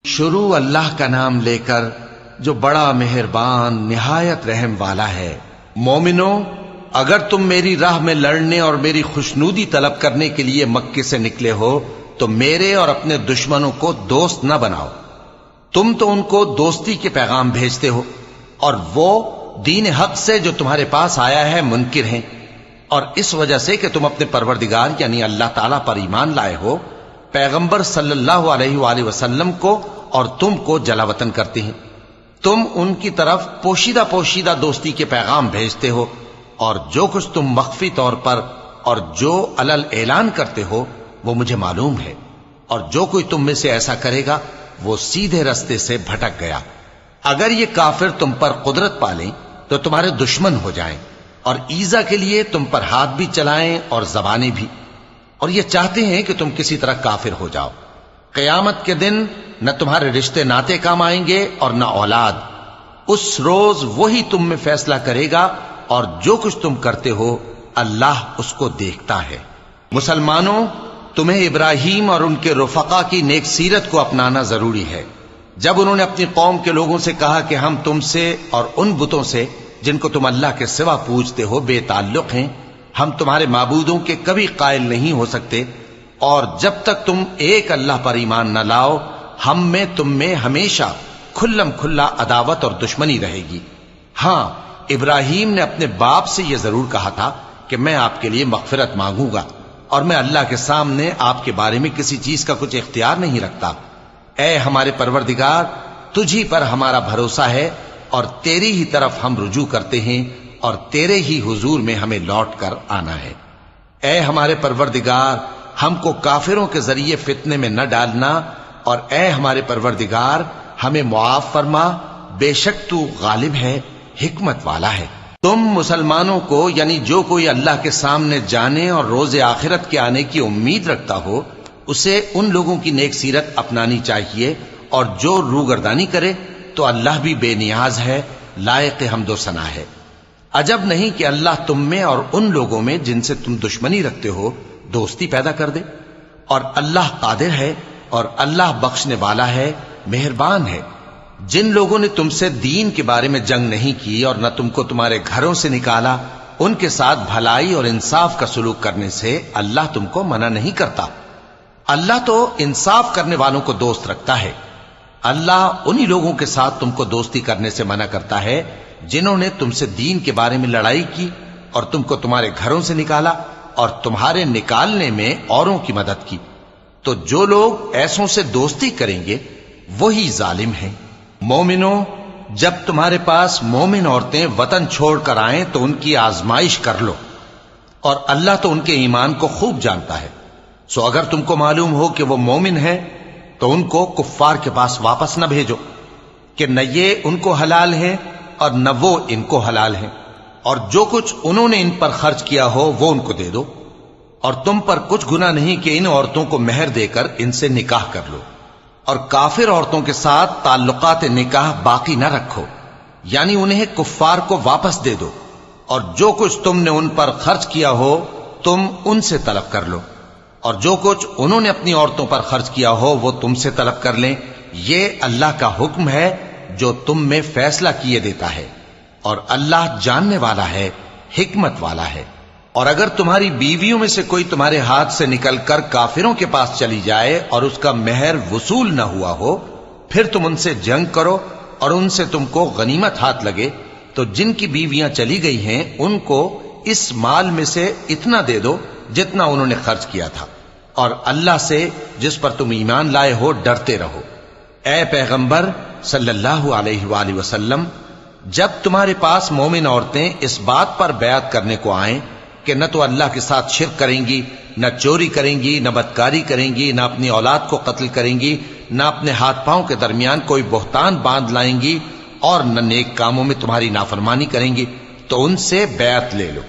شروع اللہ کا نام لے کر جو بڑا مہربان نہایت رحم والا ہے۔ مومنو، اگر تم میری راہ میں لڑنے اور میری خوشنودی طلب کرنے کے لیے مکے سے نکلے ہو تو میرے اور اپنے دشمنوں کو دوست نہ بناؤ۔ تم تو ان کو دوستی کے پیغام بھیجتے ہو اور وہ دین حق سے جو تمہارے پاس آیا ہے منکر ہیں، اور اس وجہ سے کہ تم اپنے پروردگار یعنی اللہ تعالیٰ پر ایمان لائے ہو، پیغمبر صلی اللہ علیہ وآلہ وسلم کو اور تم کو جلا وطن کرتے ہیں۔ تم ان کی طرف پوشیدہ پوشیدہ دوستی کے پیغام بھیجتے ہو، اور جو کچھ تم مخفی طور پر اور جو علل اعلان کرتے ہو وہ مجھے معلوم ہے، اور جو کوئی تم میں سے ایسا کرے گا وہ سیدھے رستے سے بھٹک گیا۔ اگر یہ کافر تم پر قدرت پالیں تو تمہارے دشمن ہو جائیں، اور ایذا کے لیے تم پر ہاتھ بھی چلائیں اور زبانیں بھی، اور یہ چاہتے ہیں کہ تم کسی طرح کافر ہو جاؤ۔ قیامت کے دن نہ تمہارے رشتے ناتے کام آئیں گے اور نہ اولاد۔ اس روز وہی تم میں فیصلہ کرے گا، اور جو کچھ تم کرتے ہو اللہ اس کو دیکھتا ہے۔ مسلمانوں، تمہیں ابراہیم اور ان کے رفقا کی نیک سیرت کو اپنانا ضروری ہے۔ جب انہوں نے اپنی قوم کے لوگوں سے کہا کہ ہم تم سے اور ان بتوں سے جن کو تم اللہ کے سوا پوجتے ہو بے تعلق ہیں، ہم تمہارے معبودوں کے کبھی قائل نہیں ہو سکتے، اور جب تک تم ایک اللہ پر ایمان نہ لاؤ ہم میں تم میں ہمیشہ کھلم کھلا عداوت اور دشمنی رہے گی۔ ہاں، ابراہیم نے اپنے باپ سے یہ ضرور کہا تھا کہ میں آپ کے لیے مغفرت مانگوں گا، اور میں اللہ کے سامنے آپ کے بارے میں کسی چیز کا کچھ اختیار نہیں رکھتا۔ اے ہمارے پروردگار، تجھی پر ہمارا بھروسہ ہے، اور تیری ہی طرف ہم رجوع کرتے ہیں، اور تیرے ہی حضور میں ہمیں لوٹ کر آنا ہے۔ اے ہمارے پروردگار، ہم کو کافروں کے ذریعے فتنے میں نہ ڈالنا، اور اے ہمارے پروردگار ہمیں معاف فرما، بے شک تو غالب ہے، حکمت والا ہے۔ تم مسلمانوں کو یعنی جو کوئی اللہ کے سامنے جانے اور روز آخرت کے آنے کی امید رکھتا ہو اسے ان لوگوں کی نیک سیرت اپنانی چاہیے، اور جو روگردانی کرے تو اللہ بھی بے نیاز ہے، لائق حمد و ثنا ہے۔ عجب نہیں کہ اللہ تم میں اور ان لوگوں میں جن سے تم دشمنی رکھتے ہو دوستی پیدا کر دے، اور اللہ قادر ہے، اور اللہ بخشنے والا ہے، مہربان ہے۔ جن لوگوں نے تم سے دین کے بارے میں جنگ نہیں کی اور نہ تم کو تمہارے گھروں سے نکالا، ان کے ساتھ بھلائی اور انصاف کا سلوک کرنے سے اللہ تم کو منع نہیں کرتا۔ اللہ تو انصاف کرنے والوں کو دوست رکھتا ہے۔ اللہ انہی لوگوں کے ساتھ تم کو دوستی کرنے سے منع کرتا ہے جنہوں نے تم سے دین کے بارے میں لڑائی کی اور تم کو تمہارے گھروں سے نکالا اور تمہارے نکالنے میں اوروں کی مدد کی۔ تو جو لوگ ایسوں سے دوستی کریں گے وہی ظالم ہیں۔ مومنوں، جب تمہارے پاس مومن عورتیں وطن چھوڑ کر آئیں تو ان کی آزمائش کر لو، اور اللہ تو ان کے ایمان کو خوب جانتا ہے۔ سو اگر تم کو معلوم ہو کہ وہ مومن ہیں تو ان کو کفار کے پاس واپس نہ بھیجو کہ نہ یہ ان کو حلال ہیں اور نہ وہ ان کو حلال ہیں، اور جو کچھ انہوں نے ان پر خرچ کیا ہو وہ ان کو دے دو، اور تم پر کچھ گناہ نہیں کہ ان عورتوں کو مہر دے کر ان سے نکاح کر لو، اور کافر عورتوں کے ساتھ تعلقات نکاح باقی نہ رکھو، یعنی انہیں کفار کو واپس دے دو، اور جو کچھ تم نے ان پر خرچ کیا ہو تم ان سے طلب کر لو، اور جو کچھ انہوں نے اپنی عورتوں پر خرچ کیا ہو وہ تم سے طلب کر لیں۔ یہ اللہ کا حکم ہے جو تم میں فیصلہ کیے دیتا ہے، اور اللہ جاننے والا ہے، حکمت والا ہے۔ اور اگر تمہاری بیویوں میں سے کوئی تمہارے ہاتھ سے نکل کر کافروں کے پاس چلی جائے اور اس کا مہر وصول نہ ہوا ہو، پھر تم ان سے جنگ کرو اور ان سے تم کو غنیمت ہاتھ لگے، تو جن کی بیویاں چلی گئی ہیں ان کو اس مال میں سے اتنا دے دو جتنا انہوں نے خرچ کیا تھا، اور اللہ سے جس پر تم ایمان لائے ہو ڈرتے رہو۔ اے پیغمبر صلی اللہ علیہ وآلہ وسلم، جب تمہارے پاس مومن عورتیں اس بات پر بیعت کرنے کو آئیں کہ نہ تو اللہ کے ساتھ شرک کریں گی، نہ چوری کریں گی، نہ بدکاری کریں گی، نہ اپنی اولاد کو قتل کریں گی، نہ اپنے ہاتھ پاؤں کے درمیان کوئی بہتان باندھ لائیں گی، اور نہ نیک کاموں میں تمہاری نافرمانی کریں گی، تو ان سے بیعت لے لو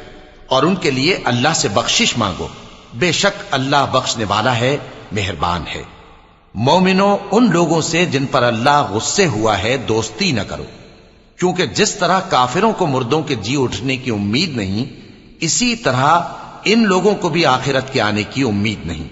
اور ان کے لیے اللہ سے بخشش مانگو، بے شک اللہ بخشنے والا ہے، مہربان ہے۔ مومنوں، ان لوگوں سے جن پر اللہ غصے ہوا ہے دوستی نہ کرو، کیونکہ جس طرح کافروں کو مردوں کے جی اٹھنے کی امید نہیں، اسی طرح ان لوگوں کو بھی آخرت کے آنے کی امید نہیں۔